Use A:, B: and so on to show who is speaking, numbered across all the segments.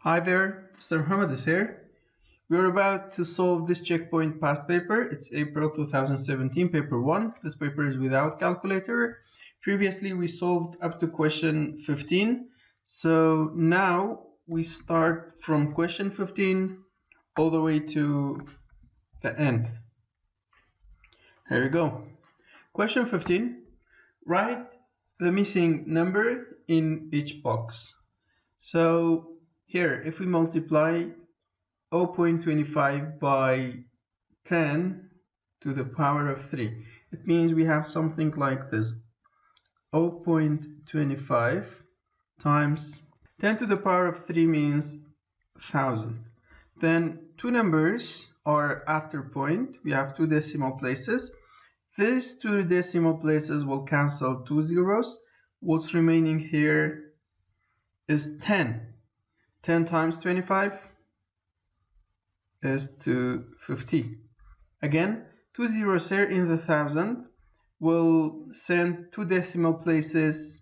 A: Hi there, Mr. Muhammed is here. We're about to solve this checkpoint past paper. It's April 2017, paper 1. This paper is without calculator. Previously, we solved up to question 15. So now we start from question 15 all the way to the end. Here we go. Question 15. Write the missing number in each box. So here, if we multiply 0.25 by 10 to the power of 3, it means we have something like this. 0.25 times 10 to the power of 3 means 1000. Then two numbers are after point. We have two decimal places. These two decimal places will cancel two zeros. What's remaining here is 10. 10 times 25 is 250. Again, two zeros here in the 1000 will send two decimal places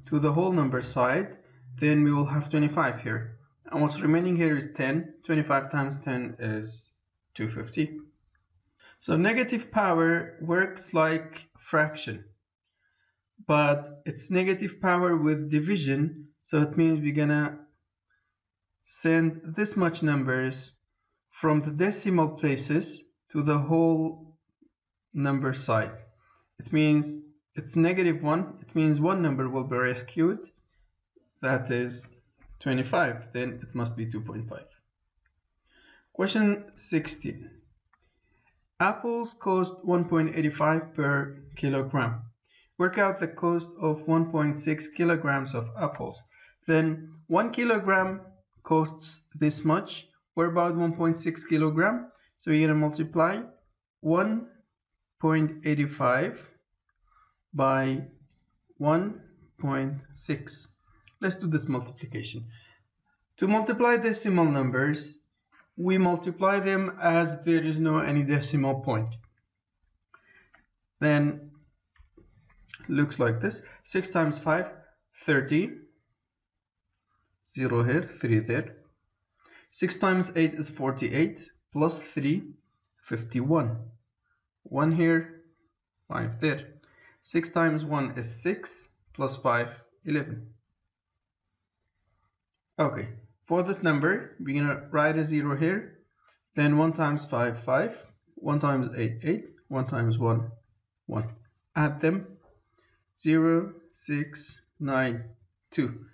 A: to the whole number side. Then we will have 25 here. And what's remaining here is 10. 25 times 10 is 250. So negative power works like fraction, but it's negative power with division. So it means we're gonna send this much numbers from the decimal places to the whole number side. It means it's -1. It means one number will be rescued. That is 25. Then it must be 2.5. Question 16. Apples cost 1.85 per kilogram. Work out the cost of 1.6 kilograms of apples. Then 1 kilogram costs this much. We're about 1.6 kilogram. So you're going to multiply 1.85 by 1.6. Let's do this multiplication. To multiply decimal numbers, we multiply them as there is no any decimal point. Then looks like this. 6 times 5, 30. 0 here, 3 there. 6 times 8 is 48, plus 3, 51. 1 here, 5 there. 6 times 1 is 6, plus 5, 11. Okay, for this number, we're going to write a 0 here. Then 1 times 5, 5. 1 times 8, 8. 1 times 1, 1. Add them. 0, 6, 9, 2.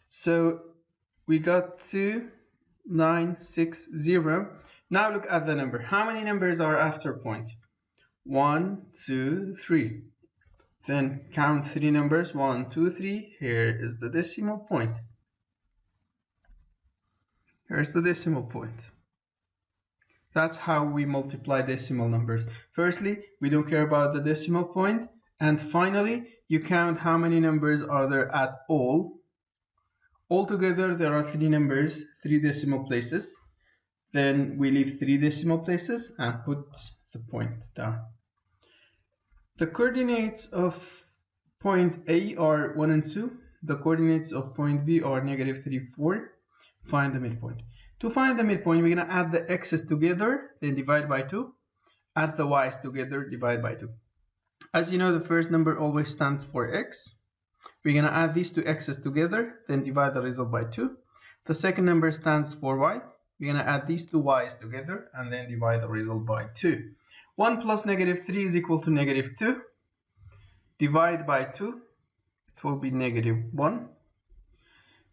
A: So we got 2960. Now look at the number. How many numbers are after point? 1, 2, 3. Then count 3 numbers. 1, 2, 3. Here is the decimal point. Here's the decimal point. That's how we multiply decimal numbers. Firstly, we don't care about the decimal point. And finally, you count how many numbers are there at all. Altogether, there are 3 numbers, 3 decimal places. Then we leave 3 decimal places and put the point down. The coordinates of point A are 1 and 2. The coordinates of point B are -3, 4. Find the midpoint. To find the midpoint, we're going to add the x's together, then divide by 2. Add the y's together, divide by 2. As you know, the first number always stands for x. We're going to add these two x's together, then divide the result by 2. The second number stands for y. We're going to add these two y's together, and then divide the result by 2. 1 plus -3 is equal to -2. Divide by 2. It will be -1.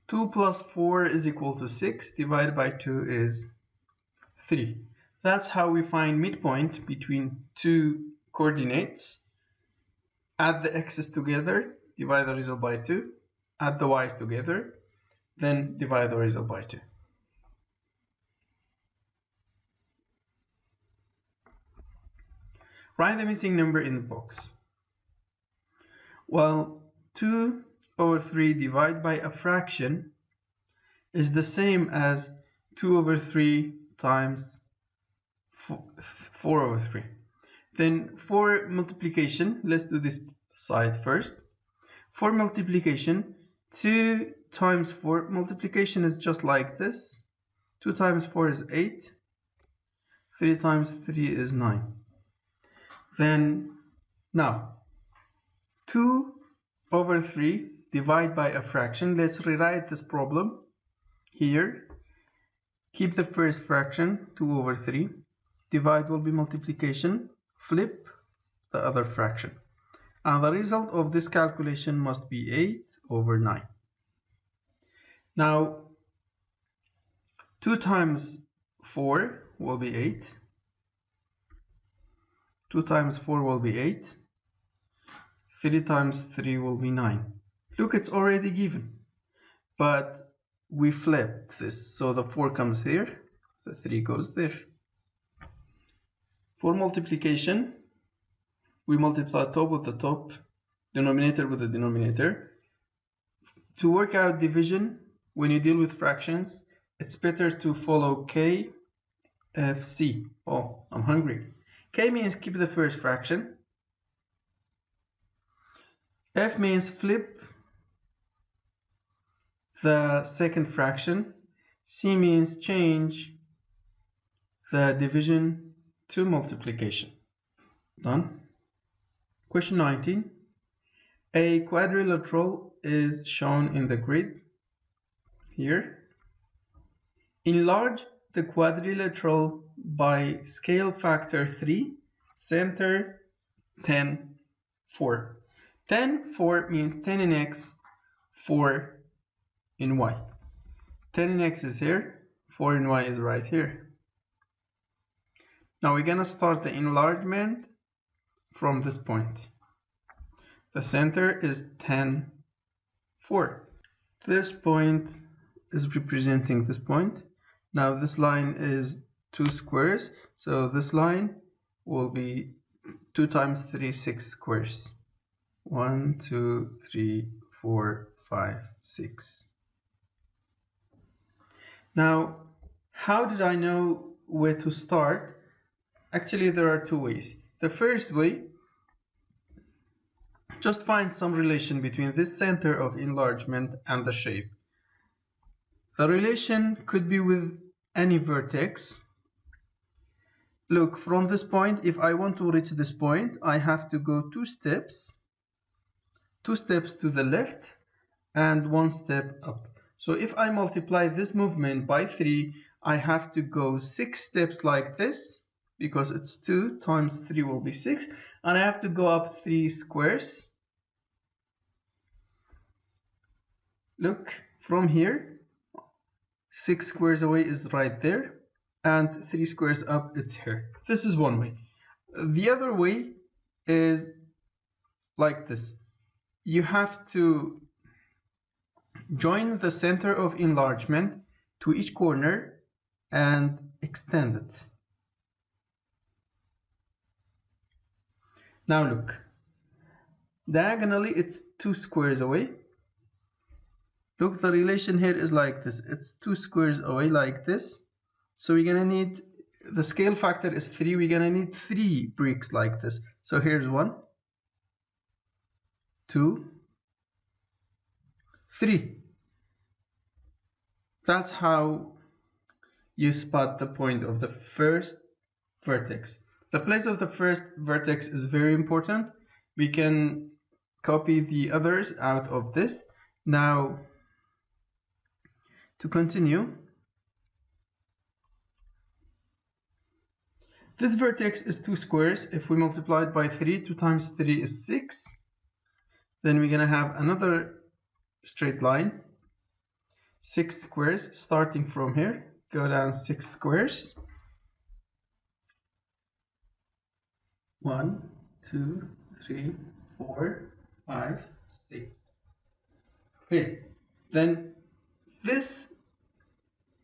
A: 2 plus 4 is equal to 6. Divided by 2 is 3. That's how we find midpoint between two coordinates. Add the x's together, divide the result by 2. Add the y's together, then divide the result by 2. Write the missing number in the box. Well, 2/3 divided by a fraction is the same as 2/3 times 4/3. Then for multiplication, let's do this side first. For multiplication, 2 times 4. Multiplication is just like this. 2 times 4 is 8. 3 times 3 is 9. Then, now, 2 over 3 divide by a fraction. Let's rewrite this problem here. Keep the first fraction, 2 over 3. Divide will be multiplication. Flip the other fraction. And the result of this calculation must be 8 over 9. Now, 2 times 4 will be 8. 2 times 4 will be 8. 3 times 3 will be 9. Look, it's already given. But we flip this. So the 4 comes here. The 3 goes there. For multiplication, we multiply top with the top, denominator with the denominator. To work out division, when you deal with fractions, it's better to follow KFC. Oh, I'm hungry. K means keep the first fraction. F means flip the second fraction. C means change the division to multiplication. Done. Question 19. A quadrilateral is shown in the grid here. Enlarge the quadrilateral by scale factor 3, center 10, 4. 10, 4 means 10 in x, 4 in y. 10 in x is here, 4 in y is right here. Now we're going to start the enlargement from this point. The center is 10, 4. This point is representing this point. Now this line is 2 squares, so this line will be 2 times 3, 6 squares. 1, 2, 3, 4, 5, 6. Now, how did I know where to start? Actually, there are 2 ways. The first way, just find some relation between this center of enlargement and the shape. The relation could be with any vertex. Look, from this point, if I want to reach this point, I have to go 2 steps. 2 steps to the left and 1 step up. So if I multiply this movement by 3, I have to go 6 steps like this, because it's 2 times 3 will be 6, and I have to go up 3 squares. Look, from here, 6 squares away is right there, and 3 squares up, it's here. This is one way. The other way is like this. You have to join the center of enlargement to each corner and extend it. Now look, diagonally it's 2 squares away. Look, the relation here is like this. It's 2 squares away like this. So we're gonna need, the scale factor is 3. We're gonna need 3 bricks like this. So here's 1, 2, 3. That's how you spot the point of the first vertex. The place of the first vertex is very important. We can copy the others out of this. Now, to continue, this vertex is 2 squares. If we multiply it by 3, 2 times 3 is 6. Then we're going to have another straight line, 6 squares, starting from here, go down 6 squares. 1, 2, 3, 4, 5, 6. Okay, then this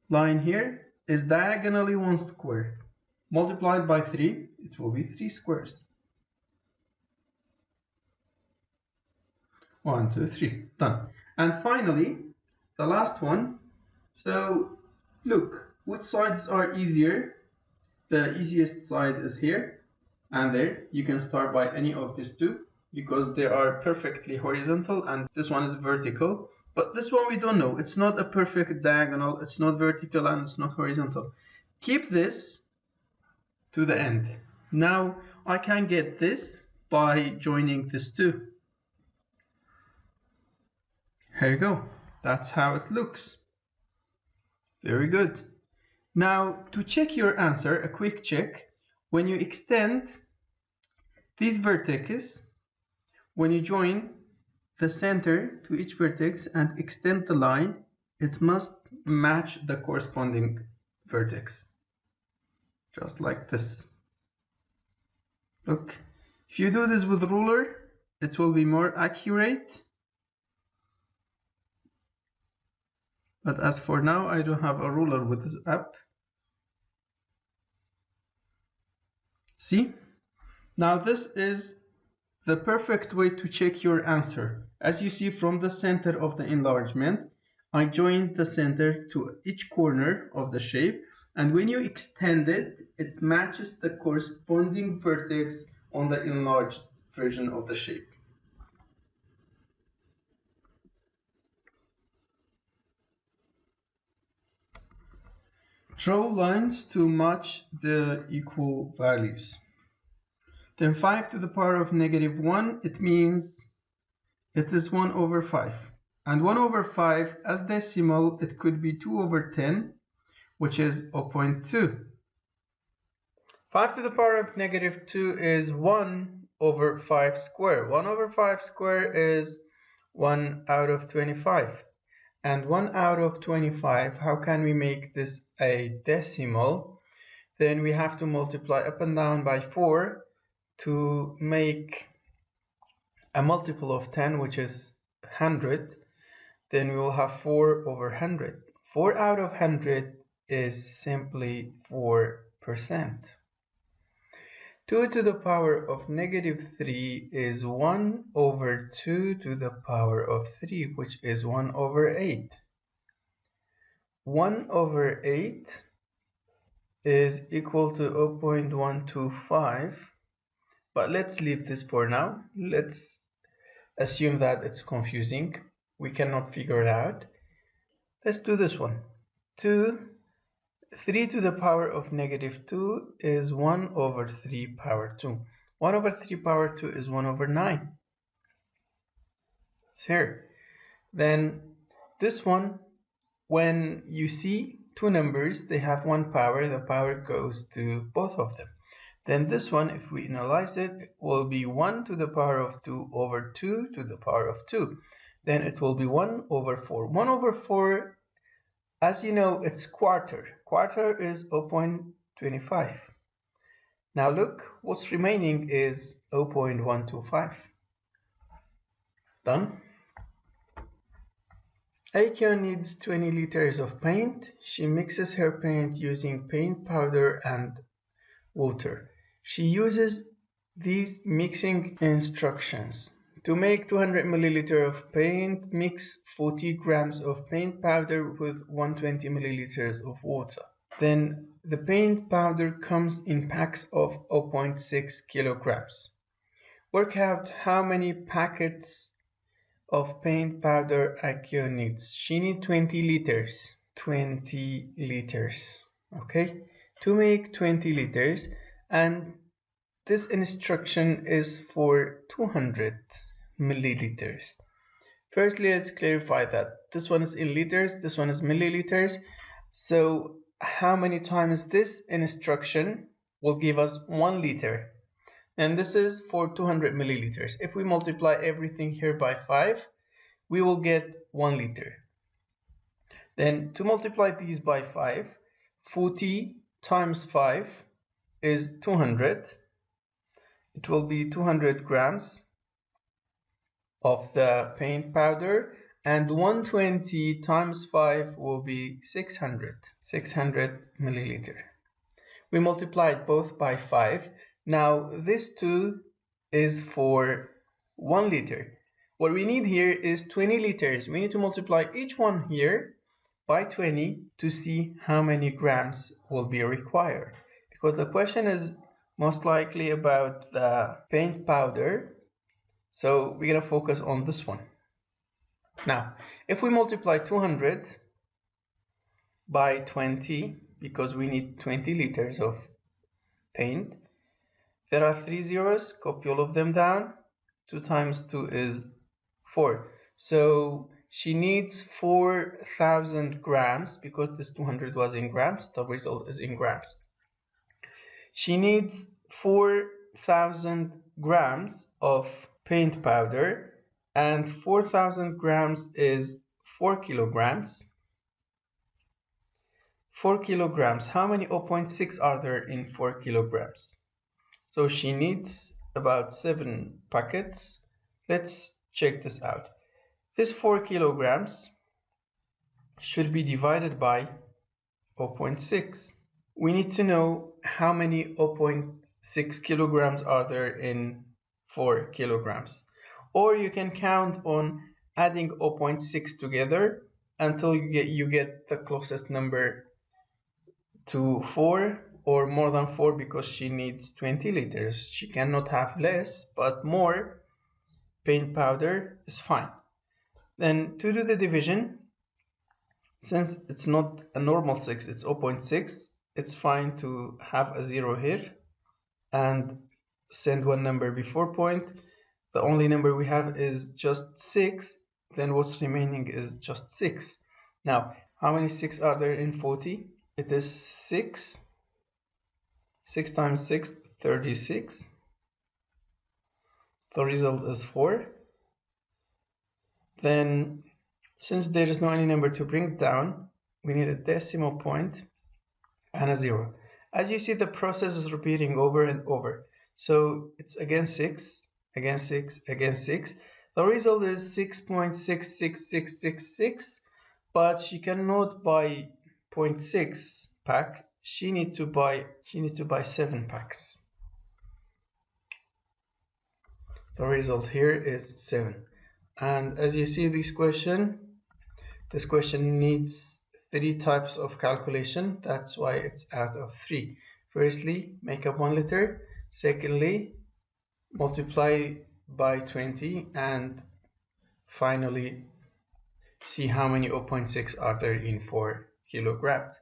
A: line here is diagonally 1 square. Multiplied by 3, it will be 3 squares. 1, 2, 3, done. And finally, the last one. So look, which sides are easier? The easiest side is here and there. You can start by any of these two because they are perfectly horizontal and this one is vertical. But this one we don't know. It's not a perfect diagonal, it's not vertical, and it's not horizontal. Keep this to the end. Now I can get this by joining this two. Here you go. That's how it looks. Very good. Now to check your answer, a quick check. When you extend these vertices, when you join the center to each vertex and extend the line, it must match the corresponding vertex. Just like this. Look, if you do this with ruler, it will be more accurate. But as for now, I don't have a ruler with this app. See? Now this is the perfect way to check your answer. As you see from the center of the enlargement, I joined the center to each corner of the shape, and when you extend it, it matches the corresponding vertex on the enlarged version of the shape. Draw lines to match the equal values. Then 5 to the power of -1, it means it is 1 over 5. And 1 over 5 as decimal, it could be 2 over 10, which is 0.2. 5 to the power of -2 is 1 over 5 square. 1 over 5 square is 1 out of 25. And 1 out of 25, how can we make this a decimal? Then we have to multiply up and down by 4 to make a multiple of 10, which is 100. Then we will have 4 over 100. 4 out of 100 is simply 4%. 2 to the power of -3 is 1 over 2 to the power of 3, which is 1 over 8. 1 over 8 is equal to 0.125, but let's leave this for now. Let's assume that it's confusing. We cannot figure it out. Let's do this one. 3 to the power of -2 is 1 over 3 power 2. 1 over 3 power 2 is 1 over 9. It's here. Then this one, when you see two numbers, they have one power, the power goes to both of them. Then this one, if we analyze it, it will be 1 to the power of 2 over 2 to the power of 2. Then it will be 1 over 4. 1 over 4, as you know, it's quarter. Quarter is 0.25. Now look, what's remaining is 0.125. Done. Akia needs 20 liters of paint. She mixes her paint using paint powder and water. She uses these mixing instructions. To make 200 milliliters of paint, mix 40 grams of paint powder with 120 milliliters of water. Then the paint powder comes in packs of 0.6 kilograms. Work out how many packets of paint powder Akio needs. She needs 20 liters. 20 liters. Okay? To make 20 liters, and this instruction is for 200 milliliters. Firstly, let's clarify that this one is in liters, this one is milliliters. So how many times this instruction will give us 1 liter? And this is for 200 milliliters. If we multiply everything here by 5, we will get 1 liter. Then to multiply these by 5, 40 times 5 is 200. It will be 200 grams of the paint powder, and 120 times 5 will be 600 milliliter. We multiplied both by 5. Now this 2 is for 1 liter. What we need here is 20 liters. We need to multiply each one here by 20 to see how many grams will be required, because the question is most likely about the paint powder. So we're going to focus on this one. Now, if we multiply 200 by 20, because we need 20 liters of paint, there are 3 zeros, copy all of them down. 2 times 2 is 4. So she needs 4,000 grams, because this 200 was in grams, the result is in grams. She needs 4,000 grams of paint powder, and 4,000 grams is 4 kilograms. 4 kilograms, how many 0.6 are there in 4 kilograms? So she needs about 7 packets. Let's check this out. This 4 kilograms should be divided by 0.6. We need to know how many 0.6 kilograms are there in 4 kilograms. Or you can count on adding 0.6 together until you get the closest number to 4 or more than 4, because she needs 20 liters. She cannot have less, but more paint powder is fine. Then to do the division, since it's not a normal 6, it's 0.6, it's fine to have a 0 here and send one number before point. The only number we have is just 6, then what's remaining is just 6. Now, how many 6 are there in 40? It is 6. 6 times 6, 36. The result is 4. Then, since there is no any number to bring down, we need a decimal point and a 0. As you see, the process is repeating over and over. So it's again 6, again 6, again 6. The result is 6.66666, but she cannot buy 0.6 pack. She need to buy 7 packs. The result here is 7. And as you see, this question needs 3 types of calculation. That's why it's out of 3. Firstly, make up 1 liter. Secondly, multiply by 20. And finally, see how many 0.6 are there in 4 kilograms.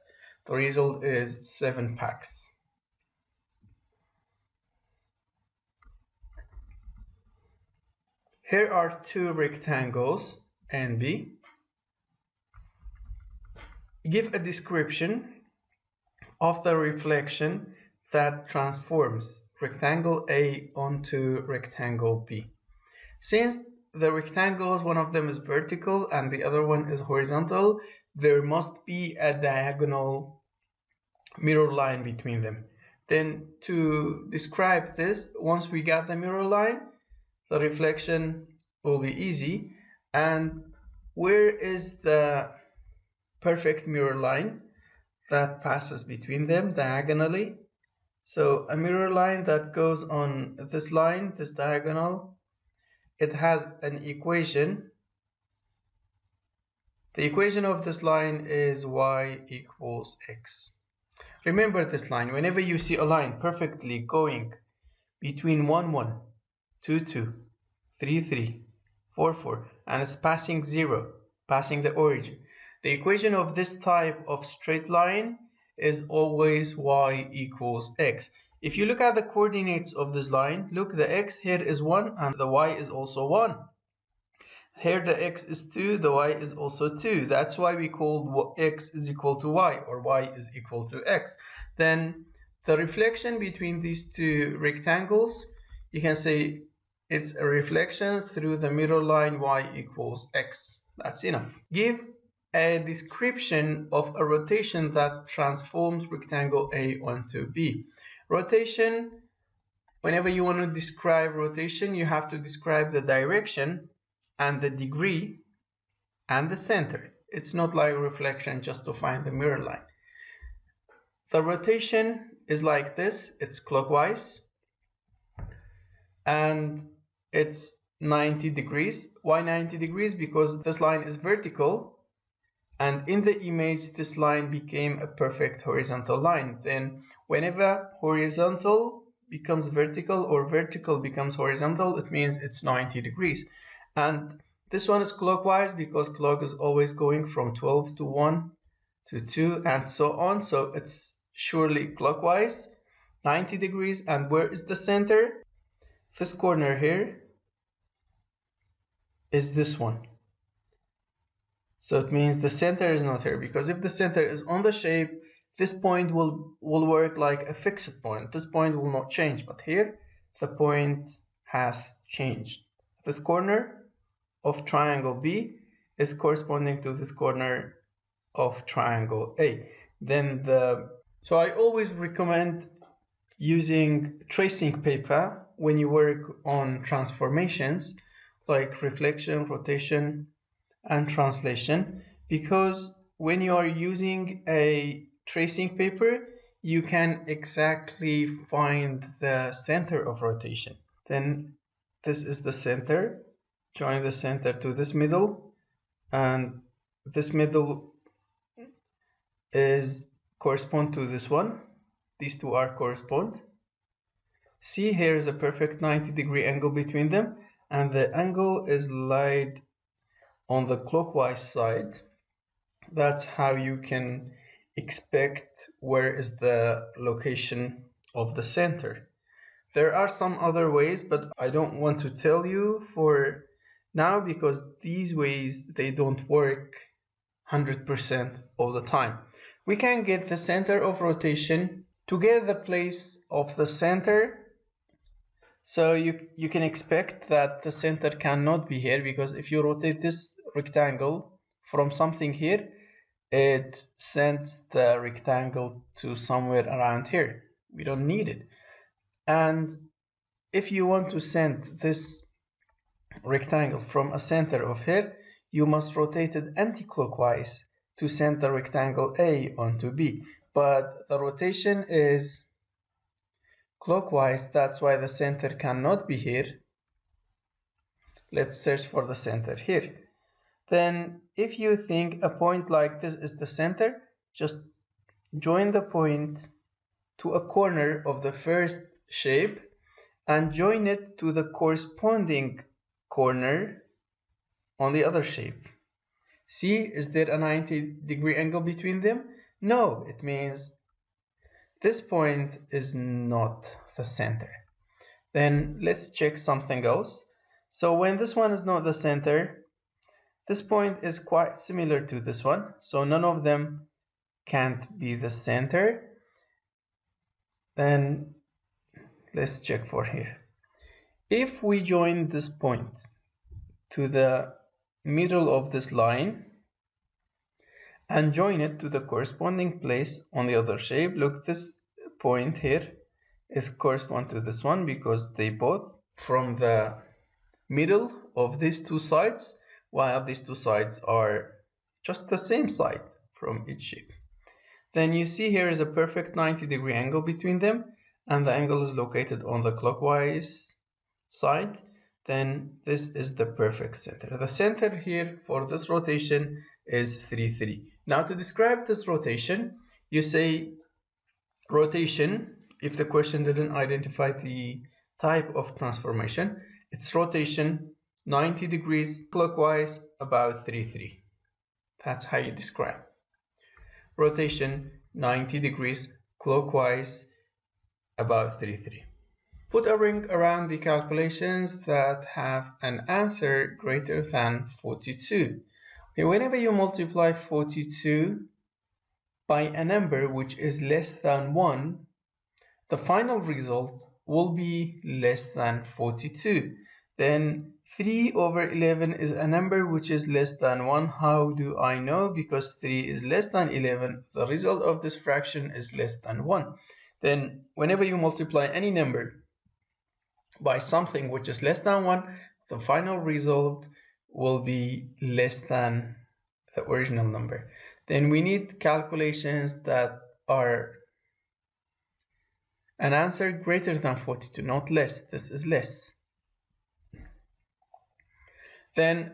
A: The result is 7 packs. Here are 2 rectangles, A and B. Give a description of the reflection that transforms rectangle A onto rectangle B. Since the rectangles, one of them is vertical and the other one is horizontal, there must be a diagonal mirror line between them. Then to describe this, once we got the mirror line, the reflection will be easy. And where is the perfect mirror line that passes between them diagonally? So a mirror line that goes on this line, this diagonal, it has an equation. The equation of this line is y equals x. Remember this line. Whenever you see a line perfectly going between 1, 1, 2, 2, 3, 3, 4, 4, and it's passing 0, passing the origin, the equation of this type of straight line is always y equals x. If you look at the coordinates of this line, look, the x here is 1 and the y is also 1. Here the x is 2, the y is also 2. That's why we called x is equal to y, or y is equal to x. Then the reflection between these 2 rectangles, you can say it's a reflection through the mirror line y equals x. That's enough. Give a description of a rotation that transforms rectangle A onto B. Rotation, whenever you want to describe rotation, you have to describe the direction and the degree and the center. It's not like reflection just to find the mirror line. The rotation is like this. It's clockwise and it's 90 degrees. Why 90 degrees? Because this line is vertical, and in the image this line became a perfect horizontal line. Then whenever horizontal becomes vertical or vertical becomes horizontal, it means it's 90 degrees. And This one is clockwise because clock is always going from 12 to 1 to 2 and so on. So it's surely clockwise, 90 degrees. And where is the center? This corner here is this one. So it means the center is not here, because if the center is on the shape, this point will work like a fixed point. This point will not change, but here the point has changed. This corner of triangle B is corresponding to this corner of triangle A. So I always recommend using tracing paper when you work on transformations like reflection, rotation, and translation, because when you are using a tracing paper, you can exactly find the center of rotation. Then this is the center. Join the center to this middle, and this middle is correspond to this one. These two are correspond. See, here is a perfect 90-degree angle between them, and the angle is laid on the clockwise side. That's how you can expect where is the location of the center. There are some other ways, but I don't want to tell you for now, because these ways, they don't work 100% of the time. We can get the center of rotation. To get the place of the center, so you can expect that the center cannot be here, because if you rotate this rectangle from something here, it sends the rectangle to somewhere around here. We don't need it. And if you want to send this rectangle from a center of here, you must rotate it anti-clockwise to send the rectangle A onto B. But the rotation is clockwise, that's why the center cannot be here. Let's search for the center here. Then if you think a point like this is the center, just join the point to a corner of the first shape and join it to the corresponding corner on the other shape. See, is there a 90-degree angle between them? No, it means this point is not the center. Then let's check something else. So when this one is not the center, this point is quite similar to this one, so none of them can't be the center. Then let's check for here. If we join this point to the middle of this line and join it to the corresponding place on the other shape, look, this point here is correspond to this one, because they both from the middle of these two sides, while these two sides are just the same side from each shape. Then you see here is a perfect 90-degree angle between them, and the angle is located on the clockwise side. Then this is the perfect center. The center here for this rotation is 3, 3. Now to describe this rotation, you say rotation, if the question didn't identify the type of transformation, it's rotation 90 degrees clockwise about 3, 3. That's how you describe. Rotation 90 degrees clockwise about 3, 3. Put a ring around the calculations that have an answer greater than 42. Okay, whenever you multiply 42 by a number which is less than 1, the final result will be less than 42. Then 3 over 11 is a number which is less than 1. How do I know? Because 3 is less than 11. The result of this fraction is less than 1. Then whenever you multiply any number by something which is less than 1, the final result will be less than the original number. Then we need calculations that are an answer greater than 42, not less. This is less. Then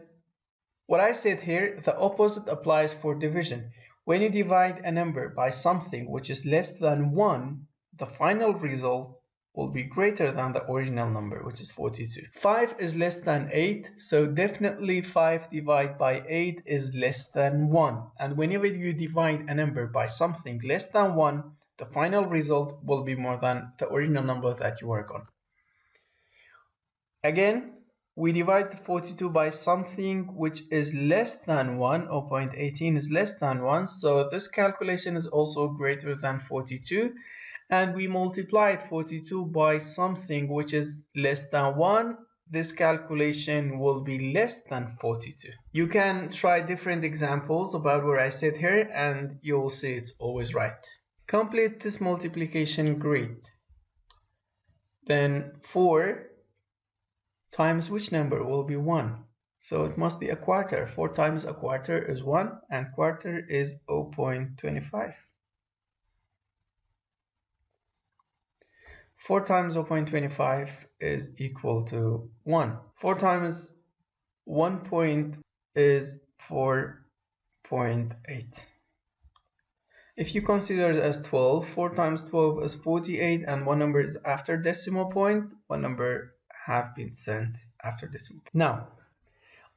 A: what I said here, the opposite applies for division. When you divide a number by something which is less than 1, the final result will be greater than the original number, which is 42. 5 is less than 8, so definitely 5 divided by 8 is less than 1. And whenever you divide a number by something less than 1, the final result will be more than the original number that you work on. Again, we divide 42 by something which is less than 1, 0.18 is less than 1, so this calculation is also greater than 42. And we multiplied 42 by something which is less than 1, this calculation will be less than 42. You can try different examples about what I said here and you'll see it's always right. Complete this multiplication grid. Then 4 times which number will be 1? So it must be a quarter. 4 times a quarter is 1 and quarter is 0.25. 4 times 0.25 is equal to 1. 4 times 1 point is 4.8. If you consider it as 12, 4 times 12 is 48 and one number is after decimal point, one number have been sent after decimal point. Now,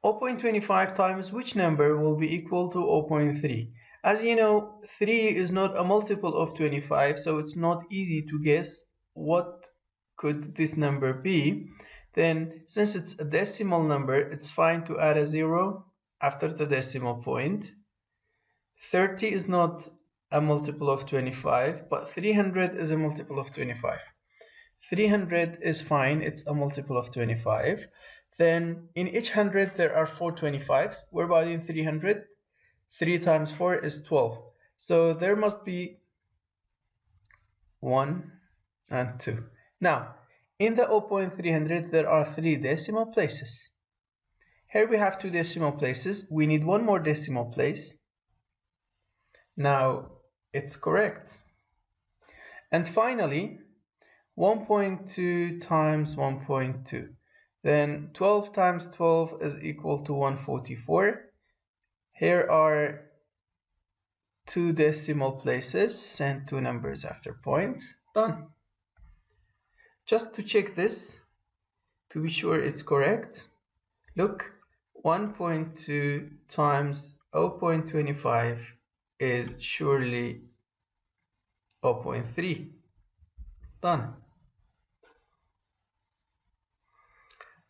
A: 0.25 times which number will be equal to 0.3? As you know, 3 is not a multiple of 25, so it's not easy to guess what could this number be. Then, since it's a decimal number, it's fine to add a 0 after the decimal point. 30 is not a multiple of 25, but 300 is a multiple of 25. 300 is fine, it's a multiple of 25. Then in each 100 there are 4 25s. What about in 300? 3 times 4 is 12. So there must be 1 and 2. Now, in the 0.300 there are 3 decimal places. Here we have 2 decimal places. We need one more decimal place. Now, it's correct. And finally, 1.2 times 1.2. Then 12 times 12 is equal to 144. Here are 2 decimal places, send 2 numbers after point. Done. Just to check this, to be sure it's correct, look, 1.2 times 0.25 is surely 0.3. Done.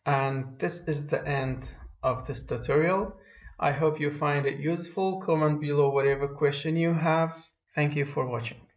A: And this is the end of this tutorial. I hope you find it useful. Comment below whatever question you have. Thank you for watching.